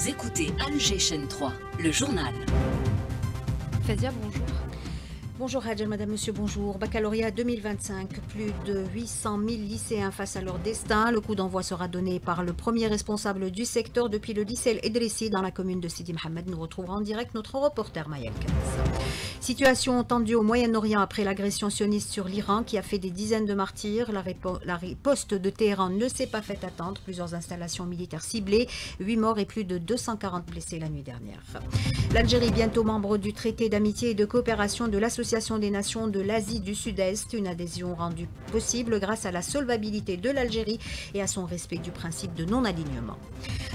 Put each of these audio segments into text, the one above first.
Vous écoutez Alger Chaîne 3, le journal. Fazia, bonjour. Bonjour Hadja, madame, monsieur, bonjour. Baccalauréat 2025, plus de 800 000 lycéens face à leur destin. Le coup d'envoi sera donné par le premier responsable du secteur depuis le lycée El Idrissi dans la commune de Sidi Mohamed. Nous retrouvons en direct notre reporter Mayel Kens. Situation tendue au Moyen-Orient après l'agression sioniste sur l'Iran qui a fait des dizaines de martyrs. La riposte de Téhéran ne s'est pas fait attendre. Plusieurs installations militaires ciblées, 8 morts et plus de 240 blessés la nuit dernière. L'Algérie, bientôt membre du traité d'amitié et de coopération de l'Association des nations de l'Asie du Sud-Est, une adhésion rendue possible grâce à la solvabilité de l'Algérie et à son respect du principe de non-alignement.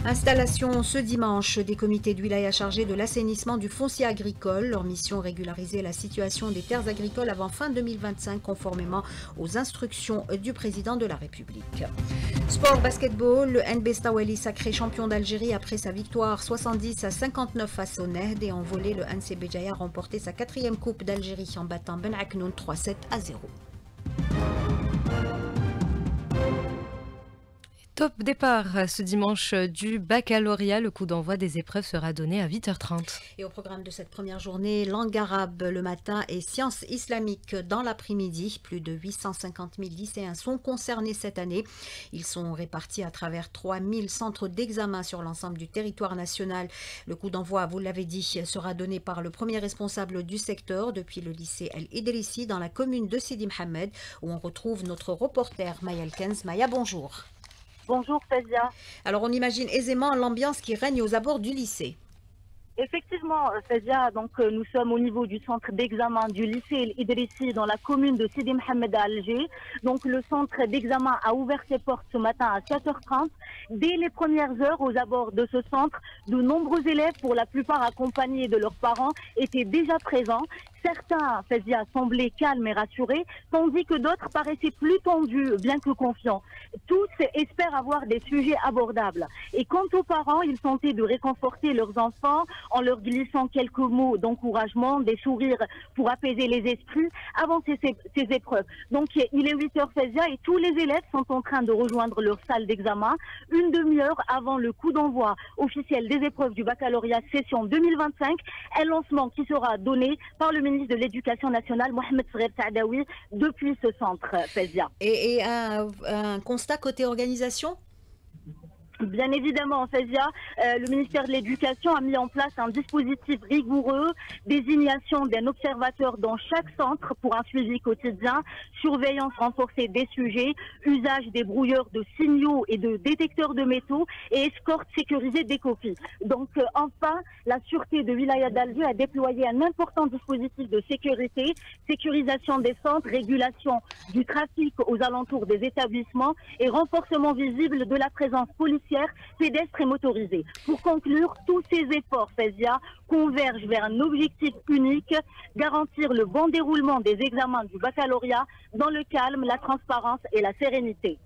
Installation ce dimanche des comités de wilaya chargés de l'assainissement du foncier agricole. Leur mission, régulariser la situation des terres agricoles avant fin 2025 conformément aux instructions du président de la République. Sport basketball, le NB Stawali sacré champion d'Algérie après sa victoire 70-59 face au Nehd, et en volée, le NC Béjaïa a remporté sa 4e coupe d'Algérie en battant Ben Aknoun 3-7-0. Top départ ce dimanche du baccalauréat. Le coup d'envoi des épreuves sera donné à 8h30. Et au programme de cette première journée, langue arabe le matin et sciences islamiques dans l'après-midi. Plus de 850 000 lycéens sont concernés cette année. Ils sont répartis à travers 3000 centres d'examen sur l'ensemble du territoire national. Le coup d'envoi, vous l'avez dit, sera donné par le premier responsable du secteur depuis le lycée El Idrissi dans la commune de Sidi Mohamed où on retrouve notre reporter Mayel Kens. Maya, bonjour. Bonjour Fazia. Alors on imagine aisément l'ambiance qui règne aux abords du lycée. Effectivement, Fazia, donc nous sommes au niveau du centre d'examen du lycée El Idrissi dans la commune de Sidi Mohamed à Alger. Donc le centre d'examen a ouvert ses portes ce matin à 7h30. Dès les premières heures, aux abords de ce centre, de nombreux élèves, pour la plupart accompagnés de leurs parents, étaient déjà présents. Certains, Fazia, semblaient calmes et rassurés, tandis que d'autres paraissaient plus tendus, bien que confiants. Tous espèrent avoir des sujets abordables. Et quant aux parents, ils tentaient de réconforter leurs enfants en leur glissant quelques mots d'encouragement, des sourires pour apaiser les esprits avant ces épreuves. Donc il est 8h, Fazia, et tous les élèves sont en train de rejoindre leur salle d'examen une demi-heure avant le coup d'envoi officiel des épreuves du baccalauréat session 2025, un lancement qui sera donné par le ministre de l'Éducation nationale, Mohamed Sghir Saadawi, depuis ce centre, Fazia. Et un constat côté organisation ? Bien évidemment, Fazia, le ministère de l'Éducation a mis en place un dispositif rigoureux, désignation d'un observateur dans chaque centre pour un suivi quotidien, surveillance renforcée des sujets, usage des brouilleurs de signaux et de détecteurs de métaux et escorte sécurisée des copies. Donc enfin, la sûreté de Wilaya d'Alger a déployé un important dispositif de sécurité, sécurisation des centres, régulation du trafic aux alentours des établissements et renforcement visible de la présence policière, pédestres et motorisés. Pour conclure, tous ces efforts, Fazia, convergent vers un objectif unique, garantir le bon déroulement des examens du baccalauréat dans le calme, la transparence et la sérénité.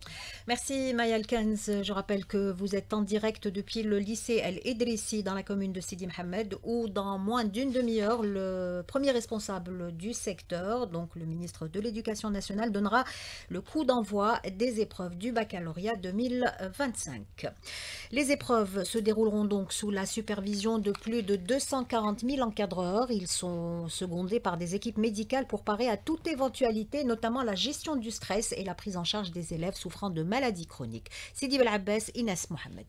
Merci Mayel Kens. Je rappelle que vous êtes en direct depuis le lycée El Idrissi dans la commune de Sidi Mohamed où dans moins d'une demi-heure, le premier responsable du secteur, donc le ministre de l'Éducation nationale, donnera le coup d'envoi des épreuves du baccalauréat 2025. Les épreuves se dérouleront donc sous la supervision de plus de 240 000 encadreurs. Ils sont secondés par des équipes médicales pour parer à toute éventualité, notamment la gestion du stress et la prise en charge des élèves souffrant de maladies chroniques. Sidi Bel Abbas, Inès Mohamed.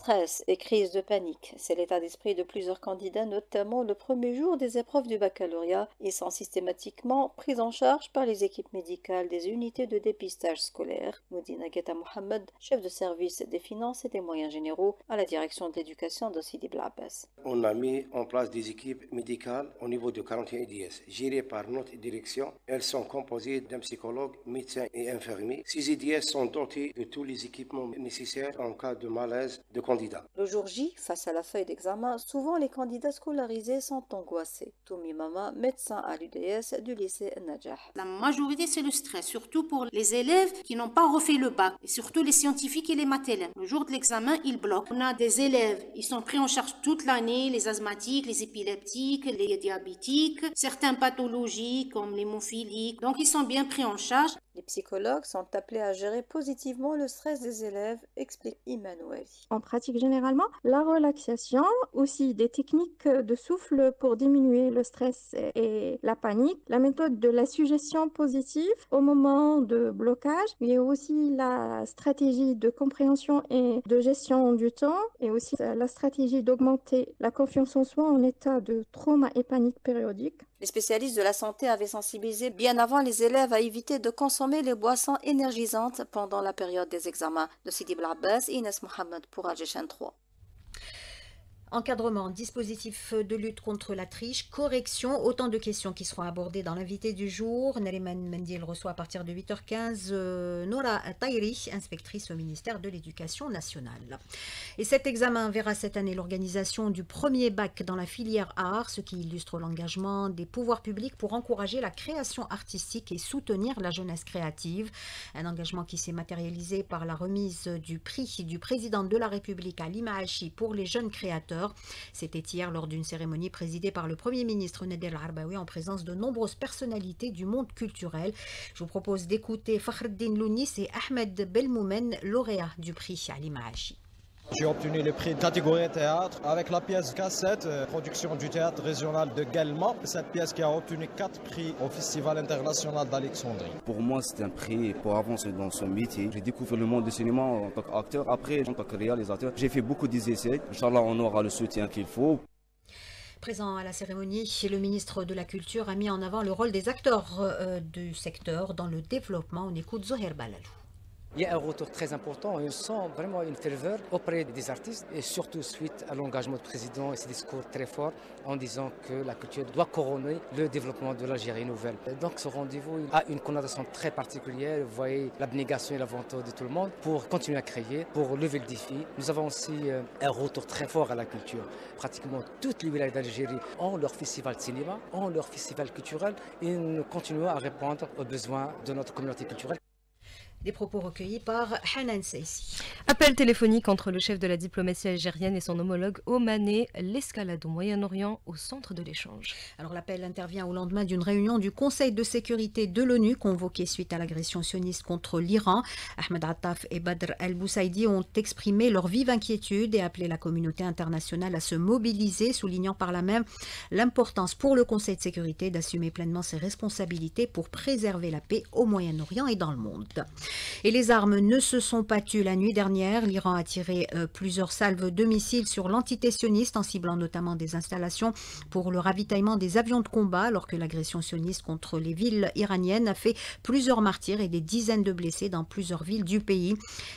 Stress et crise de panique, c'est l'état d'esprit de plusieurs candidats, notamment le premier jour des épreuves du baccalauréat. Ils sont systématiquement pris en charge par les équipes médicales des unités de dépistage scolaire. Moudina Guetta Mohamed, chef de service des finances et des moyens généraux à la direction de l'éducation de Sidi Bel Abbas. On a mis en place des équipes médicales au niveau de 41 IDS, gérées par notre direction. Elles sont composées d'un psychologue, médecin et infirmier. Ces IDS sont dotés de tous les équipements nécessaires en cas de malaise de candidats. Le jour J, face à la feuille d'examen, souvent les candidats scolarisés sont angoissés. Toumi Mama, médecin à l'UDS du lycée Najah. La majorité, c'est le stress, surtout pour les élèves qui n'ont pas refait le bac, et surtout les scientifiques et les maths-élèves. Le jour de l'examen, ils bloquent. On a des élèves, ils sont pris en charge toute l'année, les asthmatiques, les épileptiques, les diabétiques, certaines pathologies comme l'hémophilie. Donc, ils sont bien pris en charge. Les psychologues sont appelés à gérer positivement le stress des élèves, explique Emmanuel. On pratique généralement la relaxation, aussi des techniques de souffle pour diminuer le stress et la panique, la méthode de la suggestion positive au moment de blocage, il y a aussi la stratégie de compréhension et de gestion du temps et aussi la stratégie d'augmenter la confiance en soi en état de trauma et panique périodique. Les spécialistes de la santé avaient sensibilisé bien avant les élèves à éviter de consommer les boissons énergisantes pendant la période des examens. De Sidi Blabès, Inès Mohamed pour Alger 3. Encadrement, dispositif de lutte contre la triche, correction, autant de questions qui seront abordées dans l'invité du jour. Nariman Mendil reçoit à partir de 8h15 Nora Tairi, inspectrice au ministère de l'Éducation nationale. Et cet examen verra cette année l'organisation du premier bac dans la filière art, ce qui illustre l'engagement des pouvoirs publics pour encourager la création artistique et soutenir la jeunesse créative. Un engagement qui s'est matérialisé par la remise du prix du président de la République à Limahachi pour les jeunes créateurs. C'était hier lors d'une cérémonie présidée par le Premier ministre Nader Al-Arbaoui en présence de nombreuses personnalités du monde culturel. Je vous propose d'écouter Fakhreddin Lounis et Ahmed Belmoumen, lauréats du prix à Limahachi. J'ai obtenu le prix de catégorie théâtre avec la pièce Cassette, production du théâtre régional de Guelma. Cette pièce qui a obtenu 4 prix au Festival international d'Alexandrie. Pour moi, c'est un prix pour avancer dans ce métier. J'ai découvert le monde du cinéma en tant qu'acteur. Après, en tant que réalisateur, j'ai fait beaucoup d'essais. Inch'Allah, on aura le soutien qu'il faut. Présent à la cérémonie, le ministre de la Culture a mis en avant le rôle des acteurs du secteur dans le développement. On écoute Zoher Balalou. Il y a un retour très important et on sent vraiment une ferveur auprès des artistes et surtout suite à l'engagement du président et ses discours très forts en disant que la culture doit couronner le développement de l'Algérie nouvelle. Donc ce rendez-vous a une connotation très particulière. Vous voyez l'abnégation et la volonté de tout le monde pour continuer à créer, pour lever le défi. Nous avons aussi un retour très fort à la culture. Pratiquement toutes les villages d'Algérie ont leur festival de cinéma, ont leur festival culturel et nous continuons à répondre aux besoins de notre communauté culturelle. Des propos recueillis par Hanan Seissi. Appel téléphonique entre le chef de la diplomatie algérienne et son homologue omanais, l'escalade au Moyen-Orient au centre de l'échange. Alors l'appel intervient au lendemain d'une réunion du Conseil de sécurité de l'ONU convoquée suite à l'agression sioniste contre l'Iran. Ahmed Attaf et Badr El-Boussaïdi ont exprimé leur vive inquiétude et appelé la communauté internationale à se mobiliser, soulignant par là même l'importance pour le Conseil de sécurité d'assumer pleinement ses responsabilités pour préserver la paix au Moyen-Orient et dans le monde. Et les armes ne se sont pas tues la nuit dernière. L'Iran a tiré plusieurs salves de missiles sur l'entité sioniste en ciblant notamment des installations pour le ravitaillement des avions de combat alors que l'agression sioniste contre les villes iraniennes a fait plusieurs martyrs et des dizaines de blessés dans plusieurs villes du pays.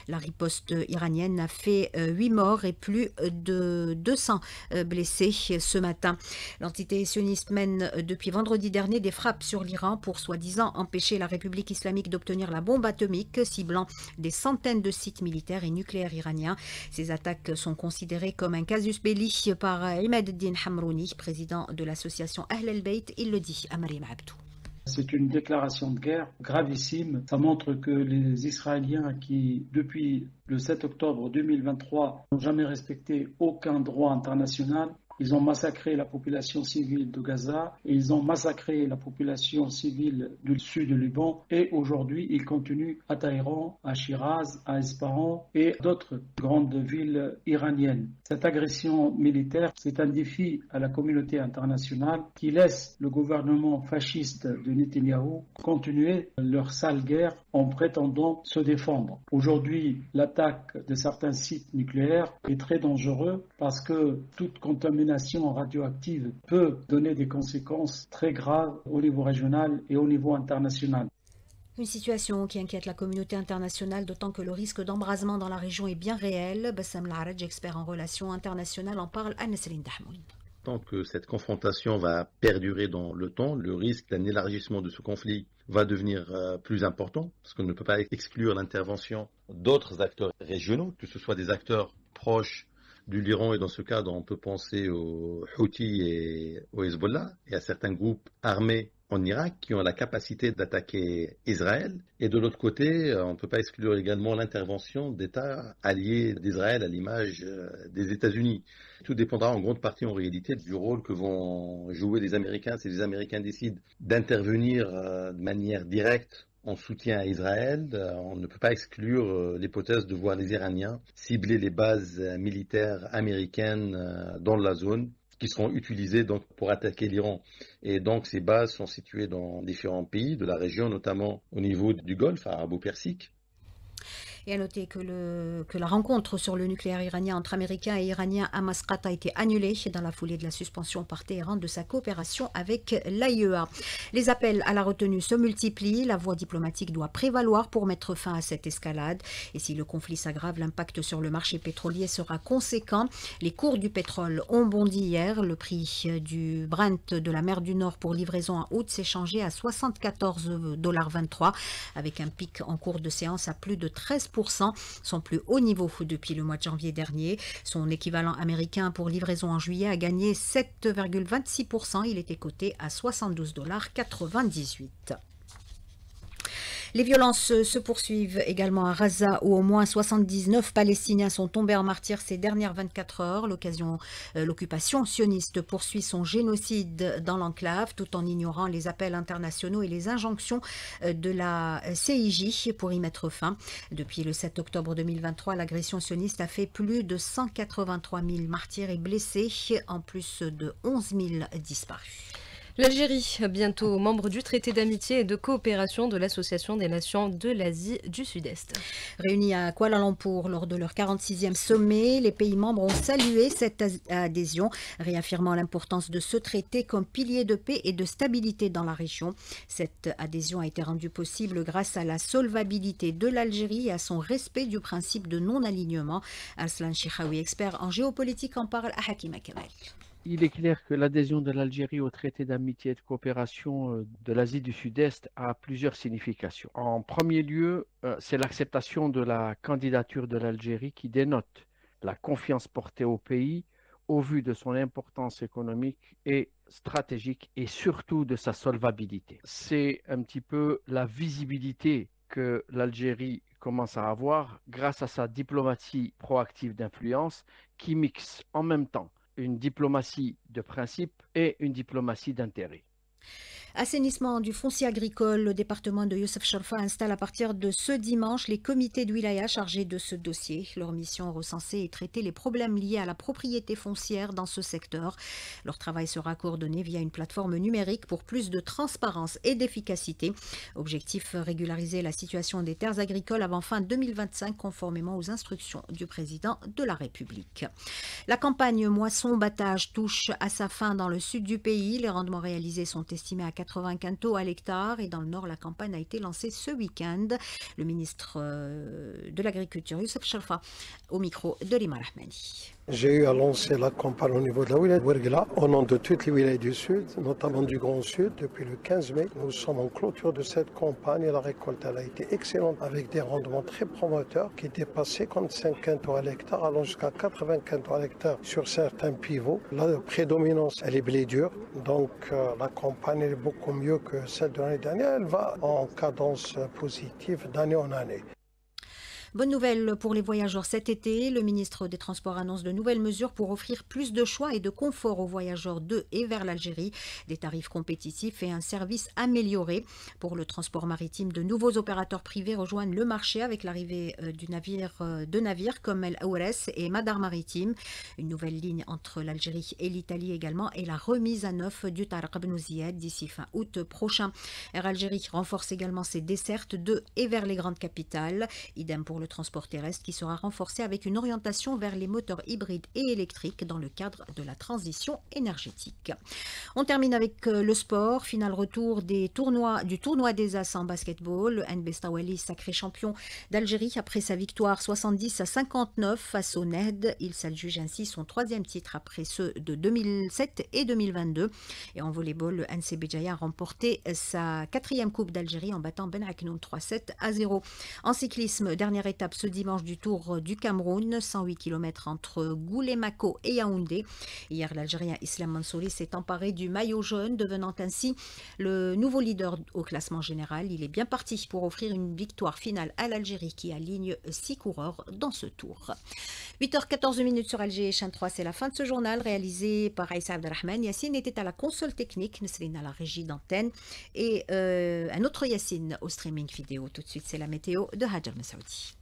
La riposte iranienne a fait 8 morts et plus de 200 blessés ce matin. L'entité sioniste mène depuis vendredi dernier des frappes sur l'Iran pour soi-disant empêcher la République islamique d'obtenir la bombe atomique, ciblant des centaines de sites militaires et nucléaires iraniens. Ces attaques sont considérées comme un casus belli par Imad Eddin Hamrouni, président de l'association Ahl el-Bayt. Il le dit à Mariam Abdou. C'est une déclaration de guerre gravissime. Ça montre que les Israéliens qui, depuis le 7 octobre 2023, n'ont jamais respecté aucun droit international. Ils ont massacré la population civile de Gaza et ils ont massacré la population civile du sud du Liban. Et aujourd'hui, ils continuent à Téhéran, à Shiraz, à Ispahan et d'autres grandes villes iraniennes. Cette agression militaire, c'est un défi à la communauté internationale qui laisse le gouvernement fasciste de Netanyahou continuer leur sale guerre en prétendant se défendre. Aujourd'hui, l'attaque de certains sites nucléaires est très dangereuse parce que toute contamination radioactive peut donner des conséquences très graves au niveau régional et au niveau international. Une situation qui inquiète la communauté internationale, d'autant que le risque d'embrasement dans la région est bien réel. Bassam Laraj, expert en relations internationales, en parle à Nesrine Dahmoun. Tant que cette confrontation va perdurer dans le temps, le risque d'un élargissement de ce conflit va devenir plus important, parce qu'on ne peut pas exclure l'intervention d'autres acteurs régionaux, que ce soit des acteurs proches de l'Iran, et dans ce cadre, on peut penser aux Houthis et au Hezbollah, et à certains groupes armés en Irak qui ont la capacité d'attaquer Israël. Et de l'autre côté, on ne peut pas exclure également l'intervention d'États alliés d'Israël à l'image des États-Unis. Tout dépendra en grande partie en réalité du rôle que vont jouer les Américains si les Américains décident d'intervenir de manière directe en soutien à Israël, on ne peut pas exclure l'hypothèse de voir les Iraniens cibler les bases militaires américaines dans la zone, qui seront utilisées donc pour attaquer l'Iran. Et donc ces bases sont situées dans différents pays de la région, notamment au niveau du Golfe arabo-persique. Et à noter que la rencontre sur le nucléaire iranien entre Américains et Iraniens à Masqat a été annulée dans la foulée de la suspension par Téhéran de sa coopération avec l'AIEA. Les appels à la retenue se multiplient, la voie diplomatique doit prévaloir pour mettre fin à cette escalade. Et si le conflit s'aggrave, l'impact sur le marché pétrolier sera conséquent. Les cours du pétrole ont bondi hier. Le prix du Brent de la mer du Nord pour livraison en août s'est changé à 74,23 $, avec un pic en cours de séance à plus de 13%, son plus haut niveau depuis le mois de janvier dernier. Son équivalent américain pour livraison en juillet a gagné 7,26%. Il était coté à 72,98 $. Les violences se poursuivent également à Gaza, où au moins 79 Palestiniens sont tombés en martyrs ces dernières 24 heures. L'occupation sioniste poursuit son génocide dans l'enclave, tout en ignorant les appels internationaux et les injonctions de la CIJ pour y mettre fin. Depuis le 7 octobre 2023, l'agression sioniste a fait plus de 183 000 martyrs et blessés, en plus de 11 000 disparus. L'Algérie, bientôt membre du traité d'amitié et de coopération de l'Association des nations de l'Asie du Sud-Est. Réunis à Kuala Lumpur lors de leur 46e sommet, les pays membres ont salué cette adhésion, réaffirmant l'importance de ce traité comme pilier de paix et de stabilité dans la région. Cette adhésion a été rendue possible grâce à la solvabilité de l'Algérie et à son respect du principe de non-alignement. Arslan Chihaoui, expert en géopolitique, en parle à Hakim Kamal. Il est clair que l'adhésion de l'Algérie au traité d'amitié et de coopération de l'Asie du Sud-Est a plusieurs significations. En premier lieu, c'est l'acceptation de la candidature de l'Algérie qui dénote la confiance portée au pays au vu de son importance économique et stratégique et surtout de sa solvabilité. C'est un petit peu la visibilité que l'Algérie commence à avoir grâce à sa diplomatie proactive d'influence qui mixe en même temps une diplomatie de principe et une diplomatie d'intérêt. Assainissement du foncier agricole, le département de Youssef Chorfa installe à partir de ce dimanche les comités de wilaya chargés de ce dossier. Leur mission recensée et traiter les problèmes liés à la propriété foncière dans ce secteur. Leur travail sera coordonné via une plateforme numérique pour plus de transparence et d'efficacité. Objectif, régulariser la situation des terres agricoles avant fin 2025 conformément aux instructions du président de la République. La campagne moisson-battage touche à sa fin dans le sud du pays. Les rendements réalisés sont estimés à 80 quintaux à l'hectare et dans le nord, la campagne a été lancée ce week-end. Le ministre de l'Agriculture, Youssef Chorfa, au micro de Rima Rahmani. J'ai eu à lancer la campagne au niveau de la wilaya de Ouerghla, au nom de toutes les wilayas du Sud, notamment du Grand Sud, depuis le 15 mai. Nous sommes en clôture de cette campagne et la récolte elle a été excellente avec des rendements très promoteurs qui dépassent 55 quintaux à l'hectare, allant jusqu'à 80 quintaux à l'hectare sur certains pivots. La prédominance, elle est blé dur, donc la campagne est beaucoup mieux que celle de l'année dernière. Elle va en cadence positive d'année en année. Bonne nouvelle pour les voyageurs cet été. Le ministre des Transports annonce de nouvelles mesures pour offrir plus de choix et de confort aux voyageurs de et vers l'Algérie. Des tarifs compétitifs et un service amélioré. Pour le transport maritime, de nouveaux opérateurs privés rejoignent le marché avec l'arrivée de navires comme El Aoures et Madar Maritime. Une nouvelle ligne entre l'Algérie et l'Italie également et la remise à neuf du Taraq Ben Ziyad d'ici fin août prochain. Air Algérie renforce également ses dessertes de et vers les grandes capitales. Idem pour le transport terrestre qui sera renforcé avec une orientation vers les moteurs hybrides et électriques dans le cadre de la transition énergétique. On termine avec le sport. Final retour du tournoi des As en basketball. Le NB Stawali, sacré champion d'Algérie après sa victoire 70-59 face au NED. Il s'adjuge ainsi son troisième titre après ceux de 2007 et 2022. Et en volleyball, le NC Béjaïa a remporté sa quatrième coupe d'Algérie en battant Ben Aknoun 3-7-0. En cyclisme, dernière étape ce dimanche du Tour du Cameroun, 108 km entre Goulémako et Yaoundé. Hier, l'Algérien Islam Mansouri s'est emparé du maillot jaune, devenant ainsi le nouveau leader au classement général. Il est bien parti pour offrir une victoire finale à l'Algérie qui aligne 6 coureurs dans ce tour. 8h14 sur Alger Chaîne 3, c'est la fin de ce journal réalisé par Aïssa Abdelrahman. Yassine était à la console technique, Nesrine à la régie d'antenne et un autre Yassine au streaming vidéo. Tout de suite, c'est la météo de Hajar Messaoudi.